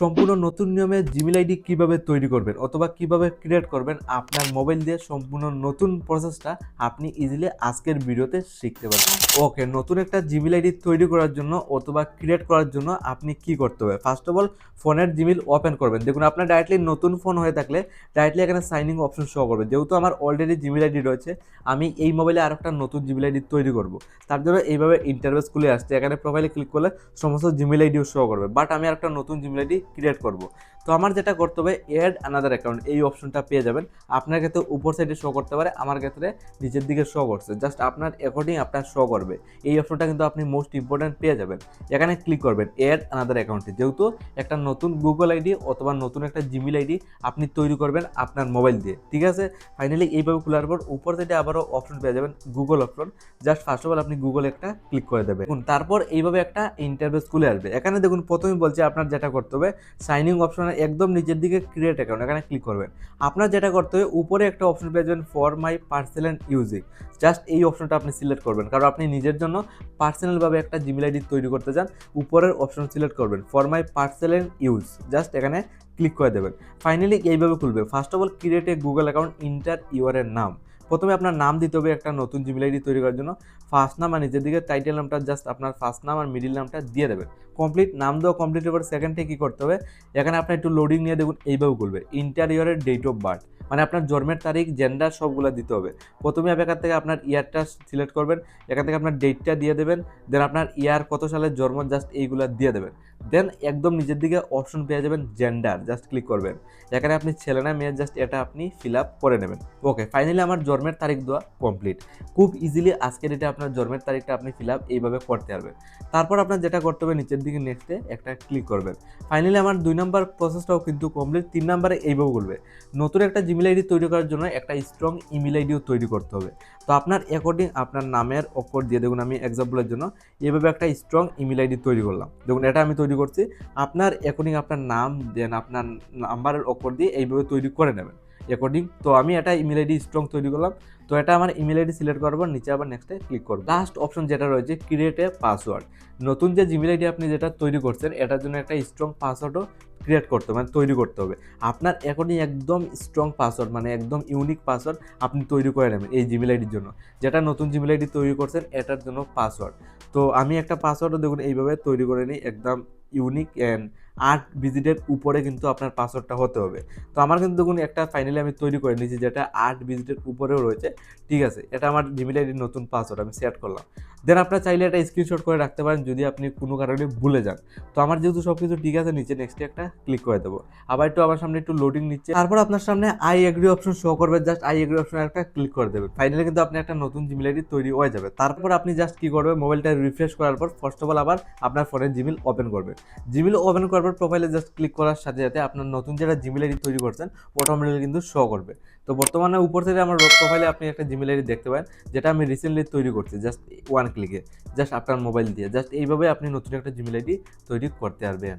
সম্পূর্ণ নতুন নিয়মে জিমেইল আইডি কিভাবে তৈরি করবেন অথবা কিভাবে ক্রিয়েট করবেন আপনার মোবাইল দিয়ে সম্পূর্ণ নতুন প্রসেসটা আপনি ইজিলি আজকের ভিডিওতে শিখতে পারবেন। ওকে, নতুন একটা জিমেইল আইডি তৈরি করার জন্য অথবা ক্রিয়েট করার জন্য আপনি কি করতে হবে? ফার্স্ট অফ অল ফোনের জিমেইল ওপেন করবেন। দেখুন, আপনার ডাইরেক্টলি নতুন ফোন হয়ে থাকলে ডাইরেক্টলি এখানে সাইন ইন অপশন শো করবে। যেহেতু আমার অলরেডি জিমেইল আইডি রয়েছে, আমি এই মোবাইলে আর একটা নতুন জিমেইল আইডি তৈরি করব। তার জন্য এইভাবে ইন্টারফেস খুলে আসছে, এখানে প্রোফাইলে ক্লিক করলে সমস্ত জিমেইল আইডিও শো করবে। বাট আমি আরেকটা নতুন জিমেইল আইডি ক্রিয়েট করব। তো আমার যেটা করতে হবে, অ্যাড আনাদার অ্যাকাউন্ট, এই অপশনটা পেয়ে যাবেন। আপনার ক্ষেত্রে উপর সাইডে শো করতে পারে, আমার ক্ষেত্রে নিচের দিকে শো করছে। জাস্ট আপনার অ্যাকর্ডিং আপনার শো করবে। এই অপশনটা কিন্তু আপনি মোস্ট ইম্পর্ট্যান্ট পেয়ে যাবেন। এখানে ক্লিক করবেন অ্যাড আনাদার অ্যাকাউন্টে। যেহেতু একটা নতুন গুগল আইডি অথবা নতুন একটা জিমেইল আইডি আপনি তৈরি করবেন আপনার মোবাইল দিয়ে, ঠিক আছে? ফাইনালি এইভাবে খোলার পর উপর সাইডে আবারও অপশন পেয়ে যাবেন Google option. Just first of all আপনি গুগল একটা ক্লিক করে দেবেন। দেখুন, তারপর এইভাবে একটা ইন্টারফেস খুলে আসবে। এখানে দেখুন প্রথমে বলছে আপনার যেটা করতে হবে, সাইন ইন অপশনের একদম নিচের দিকে ক্রিয়েট অ্যাকাউন্ট, এখানে ক্লিক করবেন। আপনার যেটা করতে হবে, উপরে একটা অপশন পেয়ে যাবেন for my personal using. Just এই অপশনটা আপনি সিলেক্ট করবেন, কারণ আপনি নিজের জন্য পার্সোনালভাবে একটা জিমেইল আইডি তৈরি করতে চান। উপরের অপশন সিলেক্ট করবেন for my personal use, just এখানে ক্লিক করে দেবেন। ফাইনালি এইভাবে খুলবে। First of all create a Google account, inter your নাম। প্রথমে আপনার নাম দিতে হবে একটা নতুন জিমেইল আইডি তৈরি করার জন্য। ফার্স্ট নাম আর নিচের দিকে টাইটেল নামটা জাস্ট আপনার ফার্স্ট নাম আর মিডিল নামটা দিয়ে দেবেন। কমপ্লিট নাম দেওয়া কমপ্লিট এবার সেকেন্ডে কী করতে হবে, এখানে আপনার একটু লোডিং নিয়ে দেখুন এইভাবে খুলবে। ইন্টার ইয়ারের ডেট অফ বার্থ, মানে আপনার জন্মের তারিখ, জেন্ডার সবগুলো দিতে হবে। প্রথমে এখান থেকে আপনার ইয়ারটা সিলেক্ট করবেন, এখান থেকে আপনার ডেটটা দিয়ে দেবেন। দেন আপনার ইয়ার কত সালের জন্ম জাস্ট এইগুলো দিয়ে দেবেন। দেন একদম নিচের দিকে অপশন পেয়ে যাবেন জেন্ডার, জাস্ট ক্লিক করবেন। এখানে আপনি ছেলে না মেয়ে জাস্ট এটা আপনি ফিল আপ করে নেবেন। ওকে, ফাইনালি আমার জন্মের তারিখ দেওয়া কমপ্লিট। খুব ইজিলি আজকের ডেটে আপনার জন্মের তারিখটা আপনি ফিল আপ এইভাবে করতে পারবেন। তারপর আপনার যেটা করতে হবে, নিচের দিকে নেক্সটে একটা ক্লিক করবেন। ফাইনালি আমার 2 নম্বর প্রসেসটাও কিন্তু কমপ্লিট। 3 নম্বরে এইভাবে বলবে, নতুন একটা জিমেইল আইডি তৈরি করার জন্য একটা স্ট্রং ইমেল আইডিও তৈরি করতে হবে। তো আপনার অ্যাকর্ডিং আপনার নামের অক্ষর দিয়ে, দেখুন আমি এক্সাম্পলের জন্য এইভাবে একটা স্ট্রং ইমেল আইডি তৈরি করলাম। দেখুন এটা আমি তৈরি করছি। আপনার অ্যাকর্ডিং আপনার নাম দেন আপনার নাম্বারের অক্ষর দিয়ে এইভাবে তৈরি করে নেবেন অ্যাকর্ডিং। তো আমি একটা ইমেল আইডি স্ট্রং তৈরি করলাম। তো এটা আমার ইমেল আইডি সিলেক্ট করবো, নিচে আবার নেক্সটে ক্লিক করবো। লাস্ট অপশন যেটা রয়েছে ক্রিয়েট এ পাসওয়ার্ড। নতুন যে জিমেল আইডি আপনি যেটা তৈরি করছেন, এটার জন্য একটা স্ট্রং পাসওয়ার্ডও ক্রিয়েট করতে হবে, মানে তৈরি করতে হবে। আপনার অ্যাকর্ডিং একদম স্ট্রং পাসওয়ার্ড, মানে একদম ইউনিক পাসওয়ার্ড আপনি তৈরি করে নেবেন এই জিমেল আইডির জন্য। যেটা নতুন জিমেল আইডি তৈরি করছেন এটার জন্য পাসওয়ার্ড। তো আমি একটা পাসওয়ার্ডও দেখুন এইভাবে তৈরি করে নিই, একদম ইউনিক অ্যান্ড 8 ডিজিটের উপরে কিন্তু আপনার পাসওয়ার্ডটা হতে হবে। তো আমার কিন্তু দেখুন একটা ফাইনালি আমি তৈরি করে নিয়েছি, যেটা 8 ডিজিটের উপরেও রয়েছে, ঠিক আছে? এটা আমার জিমেল আইডির নতুন পাসওয়ার্ড আমি সেট করলাম। দেন আপনার চাইলে এটা স্ক্রিনশট করে রাখতে পারেন যদি আপনি কোনো কারণে ভুলে যান। তো আমার যেহেতু সব কিছু ঠিক আছে, নিচে নেক্সটে একটা ক্লিক করে দেবো। আবার একটু আমার সামনে একটু লোডিং নিচ্ছে, তারপর আপনার সামনে আই এগ্রি অপশন শো করবে। জাস্ট আই এগ্রি অপশন একটা ক্লিক করে দেবেন। ফাইনালি কিন্তু আপনি একটা নতুন জিমেল আইডি তৈরি হয়ে যাবে। তারপর আপনি জাস্ট কি করবে, মোবাইলটা রিফ্রেশ করার পর ফার্স্ট অফ অল আবার আপনার ফোনের জিমেল ওপেন করবে। জিমেল ওপেন করার পর প্রোফাইলে জাস্ট ক্লিক করার সাথে সাথে আপনার নতুন যেটা জিমেল আইডি তৈরি করছেন অটোমেটিক্যালি কিন্তু শো করবে। তো বর্তমানে উপর থেকে আমার প্রোফাইলে আপনি একটা জিমেল আইডি দেখতে পারেন, যেটা আমি রিসেন্টলি তৈরি করছি জাস্ট ওয়ান ক্লিকে, জাস্ট আপনার মোবাইল দিয়ে। জাস্ট এইভাবে আপনি নতুন একটা জিমেল আইডি তৈরি করতে পারবেন।